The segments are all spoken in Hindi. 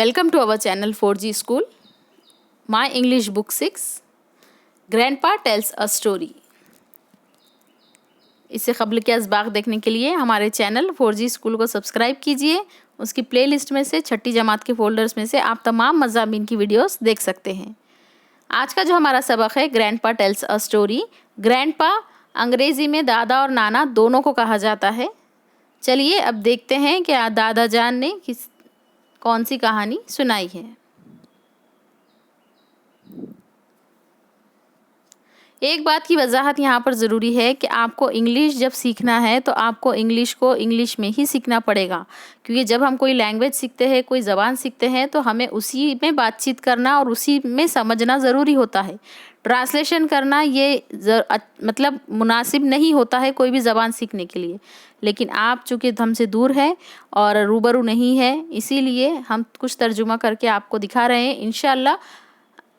Welcome to our channel 4G School. My English Book 6. Grandpa tells a story. इससे क़ब्ल के असबाक़ देखने के लिए हमारे चैनल 4G स्कूल को सब्सक्राइब कीजिए। उसकी प्लेलिस्ट में से छठी जमात के फ़ोल्डर्स में से आप तमाम मज़ामीन की वीडियोस देख सकते हैं। आज का जो हमारा सबक है grandpa tales a story. Grandpa अंग्रेज़ी में दादा और नाना दोनों को कहा जाता है। चलिए अब देखते हैं कि दादा जान ने कौन सी कहानी सुनाई है। एक बात की वजाहत यहाँ पर ज़रूरी है कि आपको इंग्लिश जब सीखना है तो आपको इंग्लिश को इंग्लिश में ही सीखना पड़ेगा, क्योंकि जब हम कोई लैंग्वेज सीखते हैं, कोई ज़बान सीखते हैं तो हमें उसी में बातचीत करना और उसी में समझना ज़रूरी होता है। ट्रांसलेशन करना ये मतलब मुनासिब नहीं होता है कोई भी ज़बान सीखने के लिए। लेकिन आप चूँकि हमसे दूर है और रूबरू नहीं है, इसीलिए हम कुछ तर्जुमा करके आपको दिखा रहे हैं। इंशाअल्लाह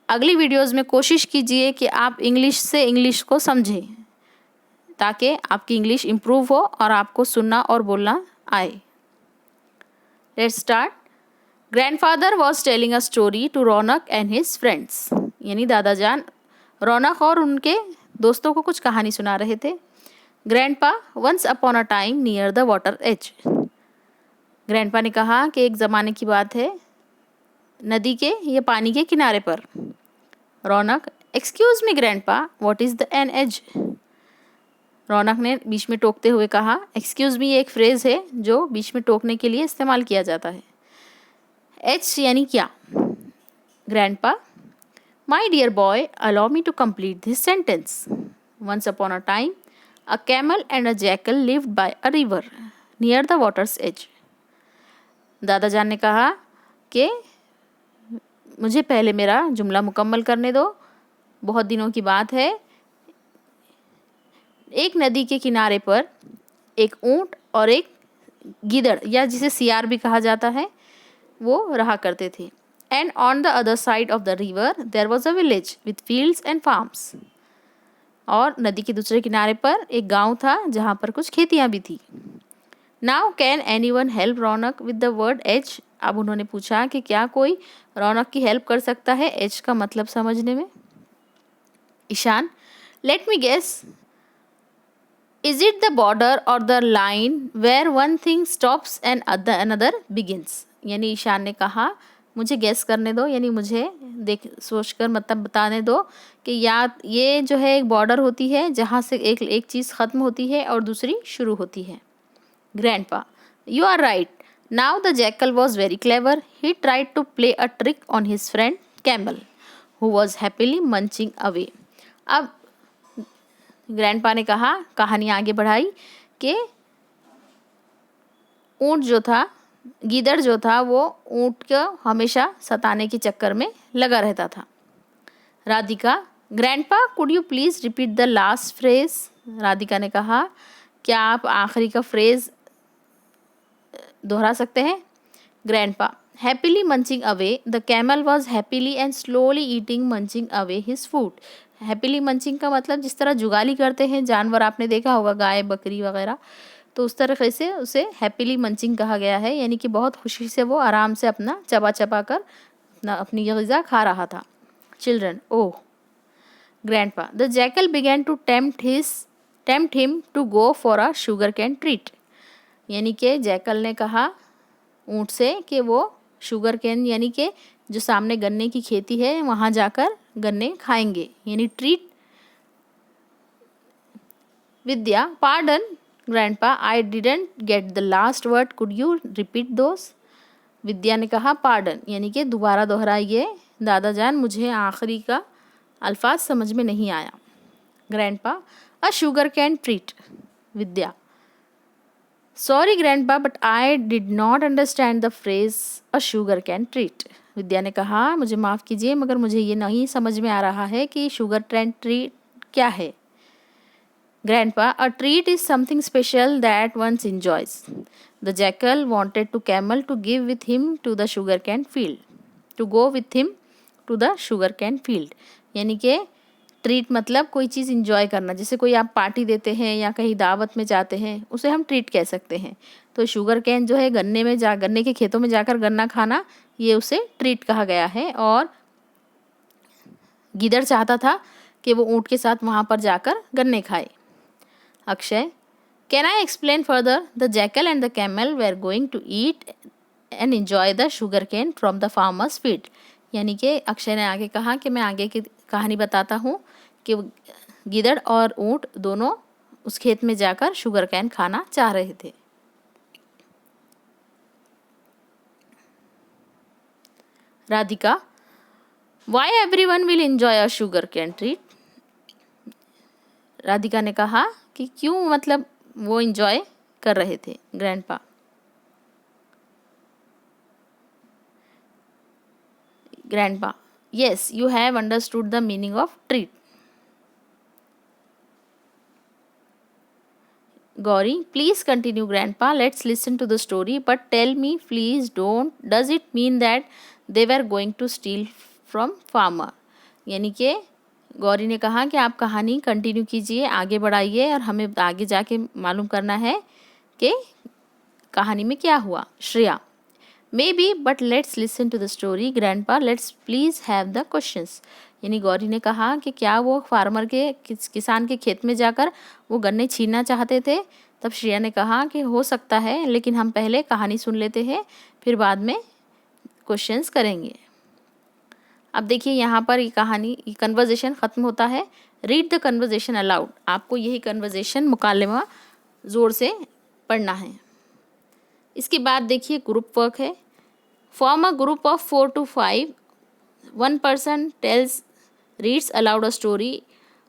अगली वीडियोज़ में कोशिश कीजिए कि आप इंग्लिश से इंग्लिश को समझें, ताकि आपकी इंग्लिश इम्प्रूव हो और आपको सुनना और बोलना आए। Let's start. Grandfather was telling a story to Raunak and his friends. यानी दादा जान रौनक और उनके दोस्तों को कुछ कहानी सुना रहे थे। Grandpa once upon a time near the water edge. Grandpa ने कहा कि एक ज़माने की बात है नदी के या पानी के किनारे पर। Raunak excuse me grandpa, what is the an edge. Raunak ने बीच में टोकते हुए कहा। एक्सक्यूज़ मी एक फ्रेज़ है जो बीच में टोकने के लिए इस्तेमाल किया जाता है। एच यानी क्या। Grandpa my dear boy allow me to complete this sentence. Once upon a time a camel and a jackal lived by a river near the water's edge. दादा जान ने कहा कि मुझे पहले मेरा जुमला मुकम्मल करने दो। बहुत दिनों की बात है, एक नदी के किनारे पर एक ऊंट और एक गीदड़ या जिसे सियार भी कहा जाता है वो रहा करते थे। And on the other side of the river there was a village with fields and farms. और नदी के दूसरे किनारे पर एक गांव था जहां पर कुछ खेतियां भी थी। Now can anyone help Raunak with the word edge. अब उन्होंने पूछा कि क्या कोई रौनक की हेल्प कर सकता है एज का मतलब समझने में। Ishaan let me guess, is it the border और the line where one thing stops and another begins. यानी ईशान ने कहा मुझे गेस करने दो, यानी मुझे सोचकर मतलब बताने दो कि या ये जो है एक बॉर्डर होती है जहाँ से एक चीज़ ख़त्म होती है और दूसरी शुरू होती है। Grandpa you are right. Now the jackal was very clever. He tried to play a trick on his friend camel who was happily munching away. अब ग्रैंडपा ने कहा, कहानी आगे बढ़ाई कि ऊँट जो था, गीदड़ जो था, वो ऊँट को हमेशा सताने के चक्कर में लगा रहता था। Radhika grandpa could you please repeat the last phrase. Radhika ने कहा क्या आप आखिरी का फ्रेज़ दोहरा सकते हैं। Grandpa happily munching away the camel was happily and slowly eating munching away his food. Happily munching का मतलब जिस तरह जुगाली करते हैं जानवर, आपने देखा होगा गाय बकरी वगैरह, तो उस तरीके से उसे हैप्पीली मंचिंग कहा गया है। यानी कि बहुत खुशी से वो आराम से अपना चबा चबा कर अपनी ग़िज़ा खा रहा था। Children oh. Grandpa the jackal began to tempt him to go for a sugar cane treat. यानी कि जैकल ने कहा ऊँट से कि वो शुगर कैन यानी कि जो सामने गन्ने की खेती है वहाँ जाकर गन्ने खाएंगे, यानी treat. Vidya pardon grandpa I didn't get the last word, could you repeat those. Vidya ने कहा पार्डन यानी कि दोबारा दोहराइए दादा जान, मुझे आखिरी का अल्फाज समझ में नहीं आया। Grandpa a sugar cane treat. Vidya sorry grandpa but I did not understand the phrase a sugar cane treat. Vidya ने कहा मुझे माफ़ कीजिए मगर मुझे ये नहीं समझ में आ रहा है कि शुगर कैन ट्रीट क्या है। Grandpa a treat is something special that once enjoys. The jackal wanted to camel to give with him to the sugar cane field. To go with him to the sugar cane field. यानी कि ट्रीट मतलब कोई चीज़ इंजॉय करना, जैसे कोई आप पार्टी देते हैं या कहीं दावत में जाते हैं उसे हम ट्रीट कह सकते हैं। तो शुगर कैन जो है गन्ने के खेतों में जाकर गन्ना खाना, ये उसे ट्रीट कहा गया है। और गिदड़ चाहता था कि वो ऊँट के साथ वहाँ पर जाकर गन्ने खाए। Akshay, can I explain further? The jackal and the camel were going to eat and enjoy the sugar cane from the farmer's field. यानी कि अक्षय ने आगे कहा कि मैं आगे की कहानी बताता हूँ कि गिदड़ और ऊँट दोनों उस खेत में जाकर शुगर कैन खाना चाह रहे थे। Radhika, why everyone will enjoy a sugar cane treat? Radhika ने कहा कि क्यों, मतलब वो एंजॉय कर रहे थे grandpa. Grandpa, yes, you have understood the meaning of treat. Gauri, please continue grandpa, let's listen to the story, but tell me please don't, does it mean that they were going to steal from farmer? यानी कि गौरी ने कहा कि आप कहानी कंटिन्यू कीजिए, आगे बढ़ाइए और हमें आगे जाके मालूम करना है कि कहानी में क्या हुआ। Shreya, Maybe, but let's listen to the story. Grandpa, let's please have the questions. यानी गौरी ने कहा कि क्या वो फार्मर के किसान के खेत में जाकर वो गन्ने छीनना चाहते थे। तब श्रेया ने कहा कि हो सकता है, लेकिन हम पहले कहानी सुन लेते हैं, फिर बाद में क्वेश्चंस करेंगे। अब देखिए यहाँ पर ये कहानी, ये कन्वर्जेशन ख़त्म होता है। Read the conversation allowed. आपको यही कन्वर्जेशन मुकालमा ज़ोर से पढ़ना है। इसके बाद देखिए ग्रुप वर्क है। Form a group of 4 to 5. One person reads aloud a story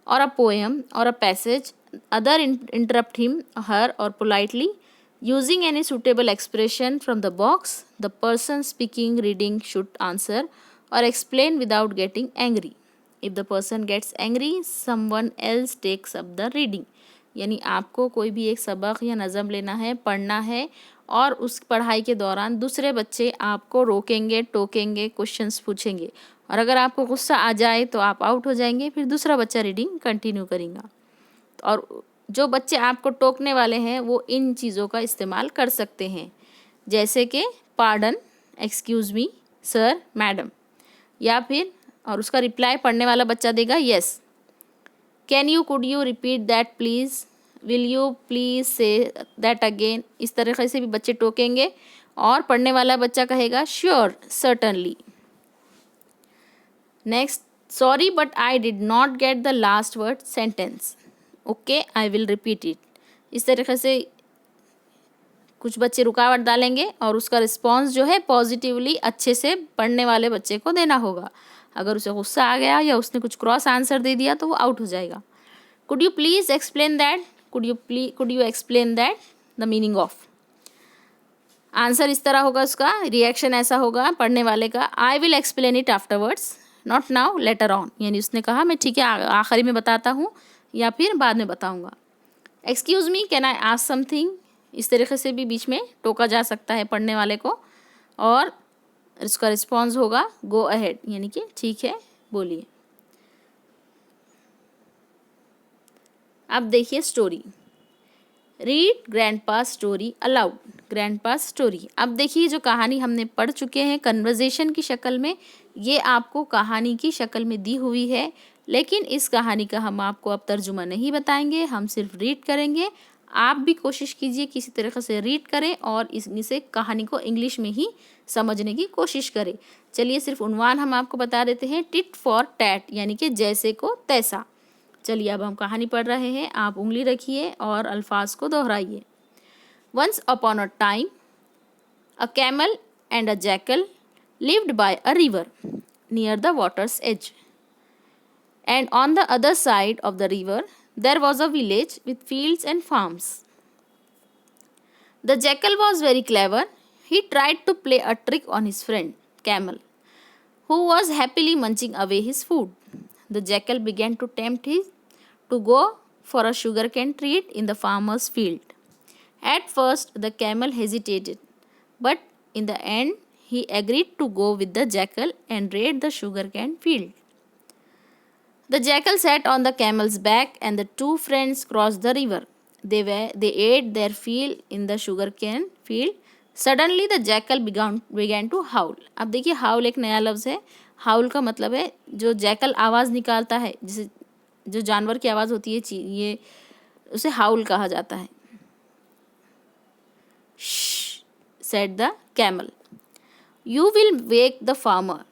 or a poem or a passage. Other interrupt him, her, or politely using any suitable expression from the box. The person speaking, reading should answer or explain without getting angry. If the person gets angry, someone else takes up the reading. यानी आपको कोई भी एक सबक या नज़म लेना है, पढ़ना है, और उस पढ़ाई के दौरान दूसरे बच्चे आपको रोकेंगे, टोकेंगे, क्वेश्चंस पूछेंगे, और अगर आपको गुस्सा आ जाए तो आप आउट हो जाएंगे, फिर दूसरा बच्चा रीडिंग कंटिन्यू करेगा। और जो बच्चे आपको टोकने वाले हैं वो इन चीज़ों का इस्तेमाल कर सकते हैं, जैसे कि pardon, excuse me, sir, madam, या फिर और उसका रिप्लाई पढ़ने वाला बच्चा देगा yes, can you, could you, repeat that please, will you please say that again. इस तरीके से भी बच्चे टोकेंगे और पढ़ने वाला बच्चा कहेगा sure, certainly. Next, sorry but I did not gate the last word sentence, okay I will repeat it. इस तरीके से कुछ बच्चे रुकावट डालेंगे और उसका रिस्पॉन्स जो है पॉजिटिवली अच्छे से पढ़ने वाले बच्चे को देना होगा। अगर उसे गुस्सा आ गया या उसने कुछ क्रॉस आंसर दे दिया तो वो आउट हो जाएगा। Could you please explain that, could you explain that the meaning of. Answer इस तरह होगा, उसका रिएक्शन ऐसा होगा पढ़ने वाले का, I will explain it afterwards, not now, later on. यानी उसने कहा मैं ठीक है आखिरी में बताता हूँ या फिर बाद में बताऊँगा। Excuse me, can I ask something. इस तरीके से भी बीच में टोका जा सकता है पढ़ने वाले को, और इसका रिस्पॉन्स होगा गो अहेड, यानी कि ठीक है बोलिए। अब देखिए story. Read grandpa story allowed. Grandpa story. अब देखिए जो कहानी हमने पढ़ चुके हैं कन्वर्जेशन की शक्ल में, ये आपको कहानी की शक्ल में दी हुई है, लेकिन इस कहानी का हम आपको अब तर्जुमा नहीं बताएंगे, हम सिर्फ रीड करेंगे। आप भी कोशिश कीजिए किसी तरीके से रीड करें और इसे कहानी को इंग्लिश में ही समझने की कोशिश करें। चलिए सिर्फ उन्वान हम आपको बता देते हैं, टिट फॉर टैट, यानी कि जैसे को तैसा। चलिए अब हम कहानी पढ़ रहे हैं, आप उंगली रखिए और अल्फाज को दोहराइए। Once upon a time a camel and a jackal lived by a river near the water's edge, and on the other side of the river there was a village with fields and farms. The jackal was very clever. He tried to play a trick on his friend camel, who was happily munching away his food. The jackal began to tempt him to go for a sugarcane treat in the farmer's field. At first the camel hesitated, but in the end he agreed to go with the jackal and raid the sugarcane field. The jackal sat on the camel's back and the two friends crossed the river. They ate their fill in the sugarcane field. Suddenly the jackal began to howl. अब देखिए हाउल एक नया लफ्ज़ है। हाउल का मतलब है जो जैकल आवाज़ निकालता है, जिसे जो जानवर की आवाज़ होती है ये उसे हाउल कहा जाता है। Said the camel, you will wake the farmer,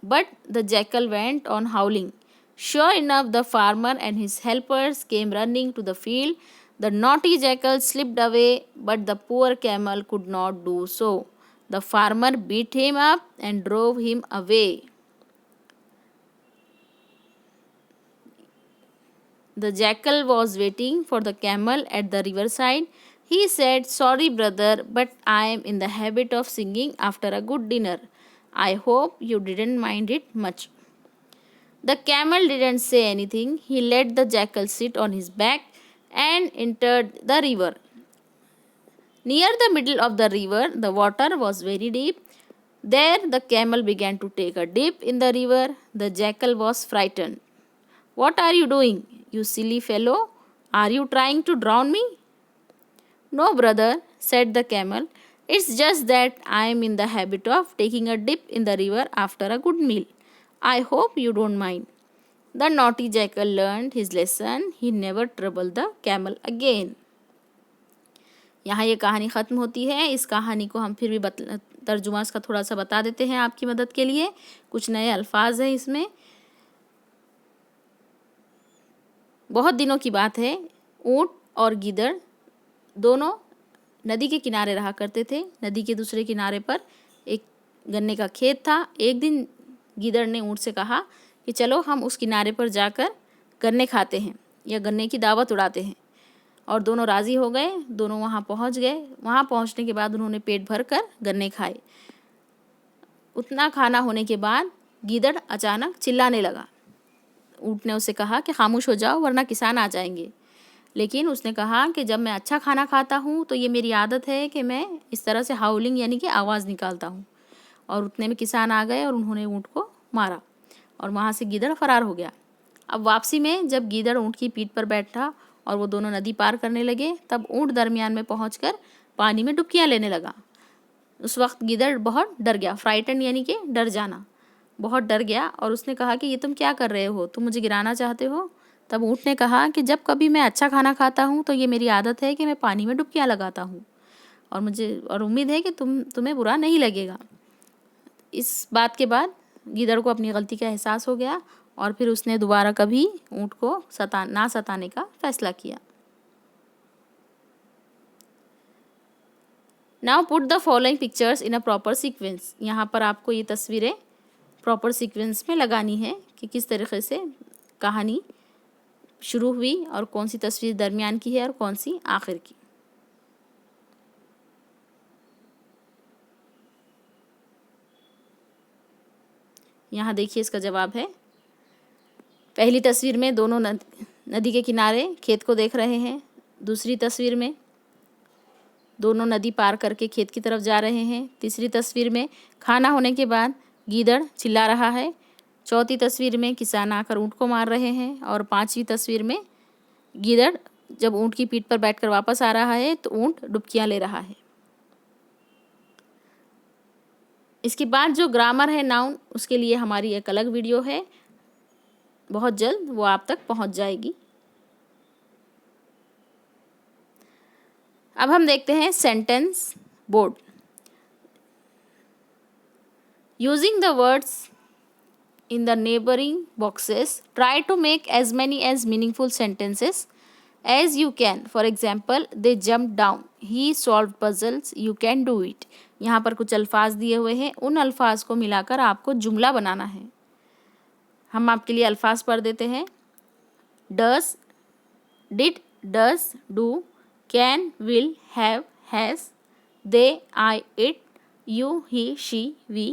but the jackal went on howling. Sure enough, the farmer and his helpers came running to the field. The naughty jackal slipped away, but the poor camel could not do so. The farmer beat him up and drove him away. The jackal was waiting for the camel at the riverside. He said, "Sorry, brother, but I am in the habit of singing after a good dinner. I hope you didn't mind it much." The camel didn't say anything. He let the jackal sit on his back and entered the river. Near the middle of the river, the water was very deep. There, the camel began to take a dip in the river. The jackal was frightened. "What are you doing, you silly fellow? Are you trying to drown me?" "No, brother," said the camel. "It's just that I am in the habit of taking a dip in the river after a good meal. I hope you don't mind." The naughty jackal learned his lesson. He never troubled the camel again. यहाँ ये कहानी ख़त्म होती है। इस कहानी को हम फिर भी तर्जुमा इसका थोड़ा सा बता देते हैं आपकी मदद के लिए। कुछ नए अल्फाज हैं इसमें। बहुत दिनों की बात है, ऊँट और गीदड़ दोनों नदी के किनारे रहा करते थे। नदी के दूसरे किनारे पर एक गन्ने का खेत था। एक दिन गीदड़ ने ऊँट से कहा कि चलो हम उस किनारे पर जाकर गन्ने खाते हैं या गन्ने की दावत उड़ाते हैं। और दोनों राज़ी हो गए। दोनों वहाँ पहुँच गए। वहाँ पहुँचने के बाद उन्होंने पेट भर कर गन्ने खाए। उतना खाना होने के बाद गीदड़ अचानक चिल्लाने लगा। ऊँट ने उसे कहा कि खामोश हो जाओ वरना किसान आ जाएंगे। लेकिन उसने कहा कि जब मैं अच्छा खाना खाता हूँ तो ये मेरी आदत है कि मैं इस तरह से हाउलिंग यानी कि आवाज़ निकालता हूँ। और उतने में किसान आ गए और उन्होंने ऊँट को मारा और वहाँ से गीदड़ फरार हो गया। अब वापसी में जब गीदड़ ऊँट की पीठ पर बैठा और वो दोनों नदी पार करने लगे, तब ऊँट दरमियान में पहुँचकर पानी में डुबकियाँ लेने लगा। उस वक्त गीदड़ बहुत डर गया। फ्राइटन यानी कि डर जाना। बहुत डर गया और उसने कहा कि ये तुम क्या कर रहे हो, तुम मुझे गिराना चाहते हो? तब ऊँट ने कहा कि जब कभी मैं अच्छा खाना खाता हूँ तो ये मेरी आदत है कि मैं पानी में डुबकियाँ लगाता हूँ और उम्मीद है कि तुम्हें बुरा नहीं लगेगा। इस बात के बाद गीदड़ को अपनी गलती का एहसास हो गया और फिर उसने दोबारा कभी ऊँट को ना सताने का फैसला किया। Now put the following pictures in a proper sequence. यहाँ पर आपको ये तस्वीरें प्रॉपर सीक्वेंस में लगानी है कि किस तरीके से कहानी शुरू हुई और कौन सी तस्वीर दरमियान की है और कौन सी आखिर की। यहाँ देखिए इसका जवाब है। पहली तस्वीर में दोनों नदी के किनारे खेत को देख रहे हैं। दूसरी तस्वीर में दोनों नदी पार करके खेत की तरफ जा रहे हैं। तीसरी तस्वीर में खाना होने के बाद गीदड़ चिल्ला रहा है। चौथी तस्वीर में किसान आकर ऊँट को मार रहे हैं और पांचवी तस्वीर में गीदड़ जब ऊँट की पीठ पर बैठकर वापस आ रहा है तो ऊँट डुबकियाँ ले रहा है। इसके बाद जो ग्रामर है नाउन, उसके लिए हमारी एक अलग वीडियो है, बहुत जल्द वो आप तक पहुंच जाएगी। अब हम देखते हैं sentence board. Using the words in the neighboring boxes, try to make as many as meaningful sentences as you can. For example, they jumped down, he solved puzzles, you can do it. यहाँ पर कुछ अल्फाज दिए हुए हैं, उन अल्फाज को मिलाकर आपको जुमला बनाना है। हम आपके लिए अल्फाज पढ़ देते हैं। does, did, does, do, can, will, have, has, they, I, it, you, he, she, we,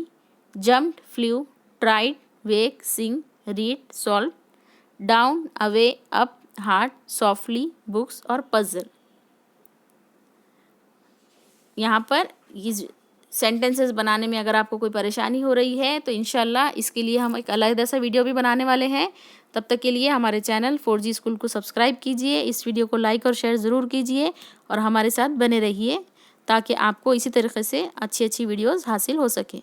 jumped, flew, tried, wake, sing, read, solve, down, away, up, hard, softly, books और puzzle। यहाँ पर ये सेंटेंसेस बनाने में अगर आपको कोई परेशानी हो रही है तो इंशाल्लाह इसके लिए हम एक अलग सा वीडियो भी बनाने वाले हैं। तब तक के लिए हमारे चैनल 4G स्कूल को सब्सक्राइब कीजिए, इस वीडियो को लाइक और शेयर ज़रूर कीजिए और हमारे साथ बने रहिए। ताकि आपको इसी तरीके से अच्छी अच्छी वीडियोज़ हासिल हो सके।